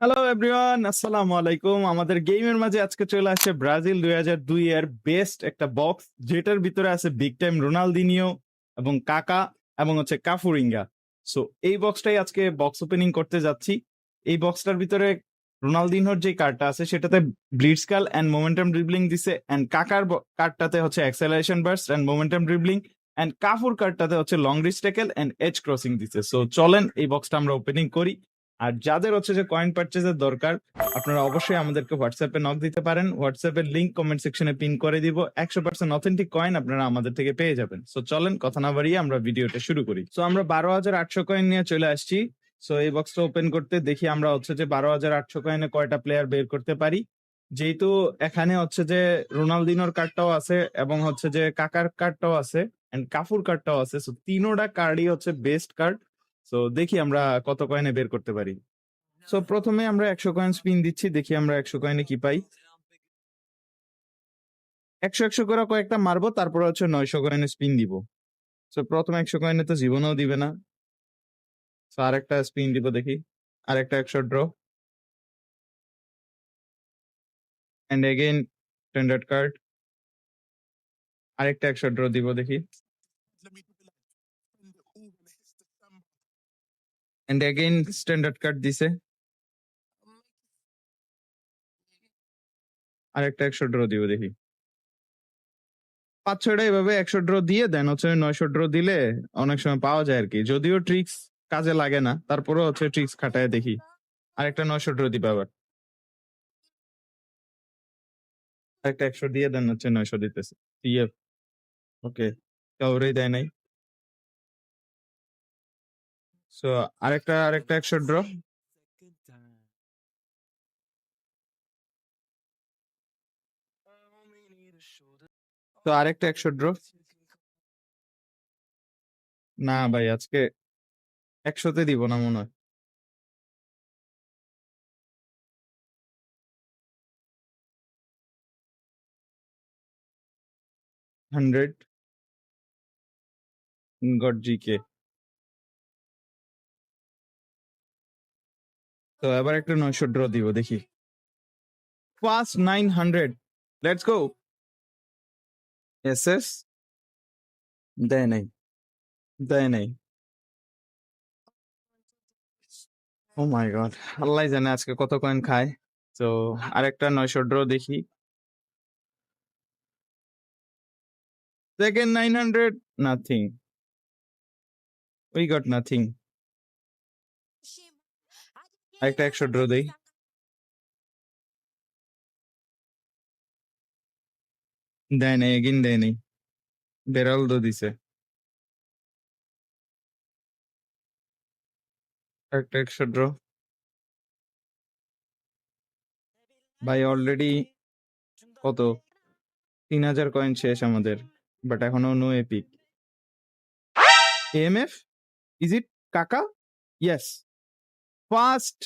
Hello everyone, আসসালামু আলাইকুম। আমাদের গেমের মাঝে আজকে চলে আসছে ব্রাজিল 2002 এর বেস্ট একটা বক্স, যেটার ভিতরে আছে বিগ টাইম রোনালদিনিও এবং কাকা এবং হচ্ছে কাফুরিঙ্গা। সো এই বক্সটাই আজকে বক্স ওপেনিং করতে যাচ্ছি। এই বক্সটার ভিতরে রোনালদিনহোর যে কার্ডটা আছে সেটাতে ব্লিটজকাল এন্ড মোমেন্টাম ড্রিবলিং দিছে, এন্ড কাকার কার্ডটাতে হচ্ছে acceleration burst and momentum dribbling, and কাফুর কার্ডটাতে হচ্ছে long reach tackle and edge crossing দিছে। সো চলেন এই বক্সটা আমরা ওপেনিং করি। আর যাদের হচ্ছে যে কয়েন পারচেজের দরকার, আপনারা অবশ্যই আমাদেরকে হোয়াটসঅ্যাপে নক দিতে পারেন। হোয়াটসঅ্যাপের লিংক কমেন্ট সেকশনে পিন করে দিব। 100% অথেন্টিক কয়েন আপনারা আমাদের থেকে পেয়ে যাবেন। সো চলেন কথা না বাড়িয়ে আমরা ভিডিওটা শুরু করি। সো আমরা 12,800 কয়েন নিয়ে চলে আসছি। সো এই বক্সটা ওপেন করতে দেখি আমরা হচ্ছে যে 12,800 কয়েনে কয়টা প্লেয়ার বের করতে পারি। যেহেতু এখানে হচ্ছে যে রোনালদিনোর কার্ডটাও আছে এবং হচ্ছে যে কাকার কার্ডটাও আছে এন্ড কাফুর কার্ডটাও আছে। সো তিনোটা কার্ডই হচ্ছে বেস্ট কার্ড। সো দেখি আমরা কত কয়েনে বের করতে পারি। সো প্রথমে আমরা 100 কয়েন স্পিন দিচ্ছি, দেখি আমরা 100 কয়েনে কি পাই। 100 করে কয়েকটা মারবো, তারপর হচ্ছে 900 কয়েনে স্পিন দিব। সো প্রথমে 100 কয়েনে তো জীবনেও দিবে না। সো আরেকটা স্পিন দিব, দেখি আরেকটা 100 draw and again standard card, আরেকটা 100 ড্র দিব, দেখি এন্ড এগেইন স্ট্যান্ডার্ড কার্ড দিছে, আরেকটা 100 ড্র দিব, দেখি 5-6টা এভাবে 100 ড্র দিয়ে দেন হচ্ছে 900 ড্র দিলে অনেক সময় পাওয়া যায় আর কি। যদিও ট্রিক্স কাজে লাগে না, তারপরেও হচ্ছে ট্রিক্স খাটায় দেখি। আরেকটা 900 ড্র দিবে আবার, আরেকটা 100 দিয়ে দেন হচ্ছে 900 দিতেছে। টিএফ ওকে, কাউরেই দেয় নাই। সো আরেকটা 100 ড্র, তো আরেকটা 100 ড্র। না ভাই, আজকে 100তে দিব না মনে হয়। 100 গড জিকে। তো এবার একটা 900 ড্র দিব, দেখি ফার্স্ট 900। Let's go. এসএস দেয় নাই, দেয় নাই। ও মাই গড, আল্লাহ জানে আজকে কত কয়েন খায়। তো আরেকটা 900 ড্র দেখি। Second 900, nothing, we got nothing. আরেকটা 100 ড্র দেই, দেয় নাই, এগিন দেয় নাই। বেরালদো দিছে, একটা 100 ড্র। ভাই অলরেডি কত 3000 কয়েন শেষ আমাদের, বাট এখনো no epic. AMF, is it Kaka? Yes, first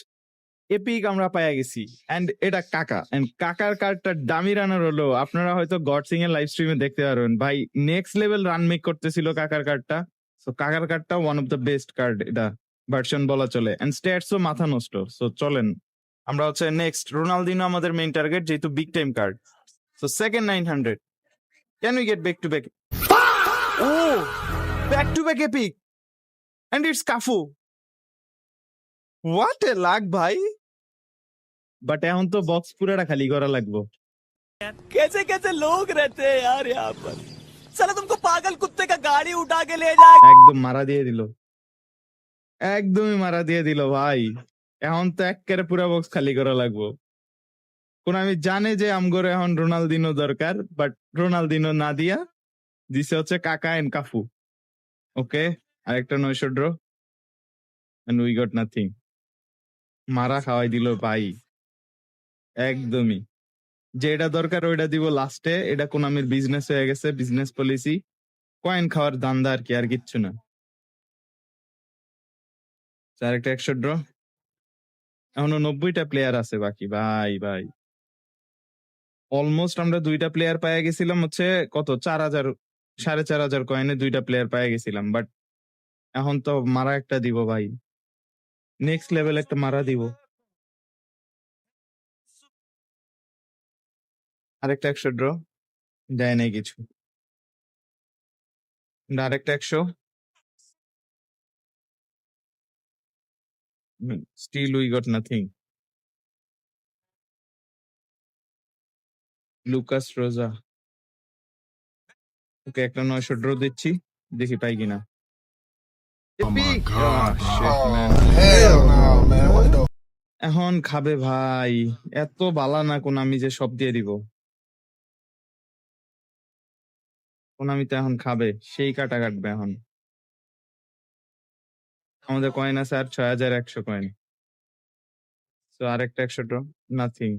epic আমরা পাইয়া গেছি। এন্ড এটা কাকা, এন্ড কাকার কার্ডটা দামি রানার হলো। আপনারা হয়তো গড সিং এর লাইভ স্ট্রিমে দেখতে পারবেন, ভাই নেক্সট লেভেল রান মেক করতেছিল কাকার কার্ডটা। সো কাকার কার্ডটা one of the best card, এটা ভার্সন বলা চলে। এন্ড স্ট্যাটসও মাথা নষ্ট। সো চলেন আমরা হচ্ছে নেক্সট রোনালদিনো আমাদের মেইন টার্গেট, যেহেতু big time card. So second 900, can we get back to back? ও, back to back epic, and it's Cafu. What a luck ভাই। বাট এখন তো বক্স পুরাটা খালি করা লাগবে। कैसे कैसे लोग रहते हैं यार यहाँ पर। साला तुमको पागल कुत्ते का गाड़ी उठा के ले जाए। একদম মারা দিয়ে দিল, একদমই মারা দিয়ে দিল ভাই। এখন তো একেবারে পুরা বক্স খালি করা লাগবো। কোন আমি জানে যে আমগরে এখন রোনালদিনো দরকার, বাট রোনালদিনো না দিয়া দিছে হচ্ছে কাকা এন্ড কাফু। ওকে, আরেকটা 900 draw and we got nothing. মারা খাওয়াই দিল ভাই, একদমই। যেটা দরকার ওইটা দিব লাস্টে। এটা কোন আমির বিজনেস হয়ে গেছে, বিজনেস পলিসি। কয়েন খাওয়ার ধান্দা আর কি, আর কিচ্ছু না। আরেকটা 100 ড্র, এখনো 90টা প্লেয়ার আছে বাকি। ভাই ভাই, অলমোস্ট আমরা 2টা প্লেয়ার পাইয়া গেছিলাম হচ্ছে কত 4000, 4500 কয়েনে 2টা প্লেয়ার পাইয়া গেছিলাম। বাট এখন তো মারা একটা দিব ভাই, নেক্সট লেভেল একটা মারা দিব। আরেকটা 100 ড্র, দেয় নাই কিছু। আরেকটা 100, still we got nothing. Lucas Rosa, okay একটা 900 ড্র দিচ্ছি, দেখি পাই কিনা। Oh my Epic! god, shit, dog. man. Oh, hell no, man. What the এখন খাবে ভাই, এত বালা না কোন আমি যে সব দিয়ে দিব। কোন আমি তো এখন খাবে, সেই কাটা কাটবে এখন। আমাদের কয়েন আছে আর 6100 কয়েন। তো আরেকটা 100 ড্র, নাথিং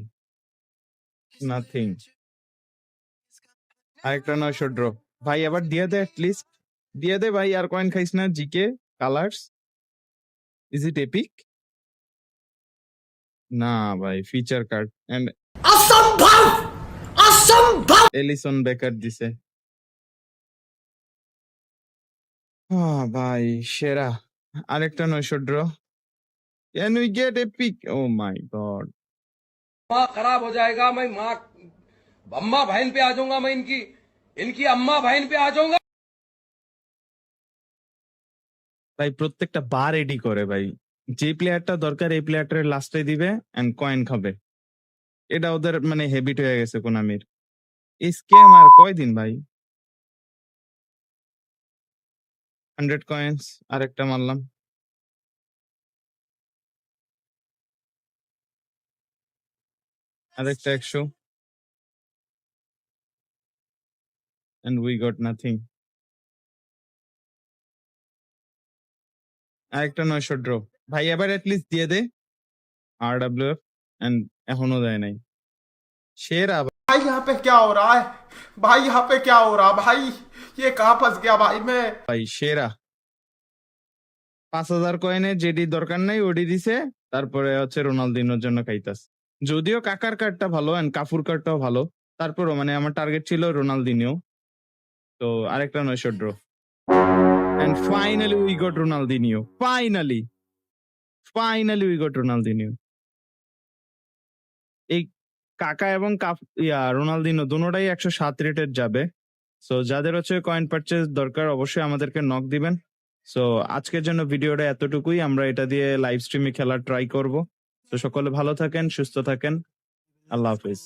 নাথিং। আরেকটা 900 ড্র, ভাই আবার দিয়ে দে, অ্যাটলিস্ট দিয়ে দে ভাই, আর কয়েন খাইস না। GK colours, is it epic? না ভাই, ফিচার কার্ড এন্ড এলিসন বেকার দিছে। ভাই সেরা। আরেকটা 900 draw, can we get epic? Oh my God. माँ खराब हो जाएगा। मैं माँ अम्मा बहन पे आ जाऊंगा। मैं इनकी इनकी अम्मा बहन पे आ जाऊंगा। ভাই প্রত্যেকটা বার এডি করে ভাই, যে প্লেয়ারটা দরকার এই প্লেয়ারটার লাস্টে দিবে এন্ড কয়েন খাবে। এটা ওদের মানে হেবিট হয়ে গেছে কোনামির। এই স্ক্যাম আর কয়দিন ভাই। 100 কয়েন্স, আরেকটা মারলাম। আরেকটা 100 and we got nothing. আরেকটা 900 ড্র, ভাই এবার এটলিস্ট দিয়ে দে। RWF এন্ড এখনো দেয় নাই। সেরা भाई यहाँ पे क्या हो रहा है? भाई यहाँ पे क्या हो रहा भाई? ये कहाँ फंस गया भाई मैं? ভাই সেরা। 5000 কয়েনে যেটি দরকার নাই ওডি দিছে, তারপরে হচ্ছে রোনালদিনোর জন্য খাইতাস। যদিও কাকার কার্ডটা ভালো এন্ড কাফুর কার্ডটাও ভালো, তারপরও মানে আমার টার্গেট ছিল রোনালদিনিও। তো আরেকটা 900 draw and finally we got Ronaldinho. Finally we got Ronaldinho. এই কাকা এবং রোনালদিনো দুটোটাই 107 রেটেড যাবে। সো যাদের হচ্ছে কয়েন পারচেজ দরকার অবশ্যই আমাদেরকে নক দিবেন। সো আজকের জন্য ভিডিওটা এতটুকুই, আমরা এটা দিয়ে লাইভ স্ট্রিমে খেলার ট্রাই করব। তো সকলে ভালো থাকেন, সুস্থ থাকেন, আল্লাহ হাফিজ।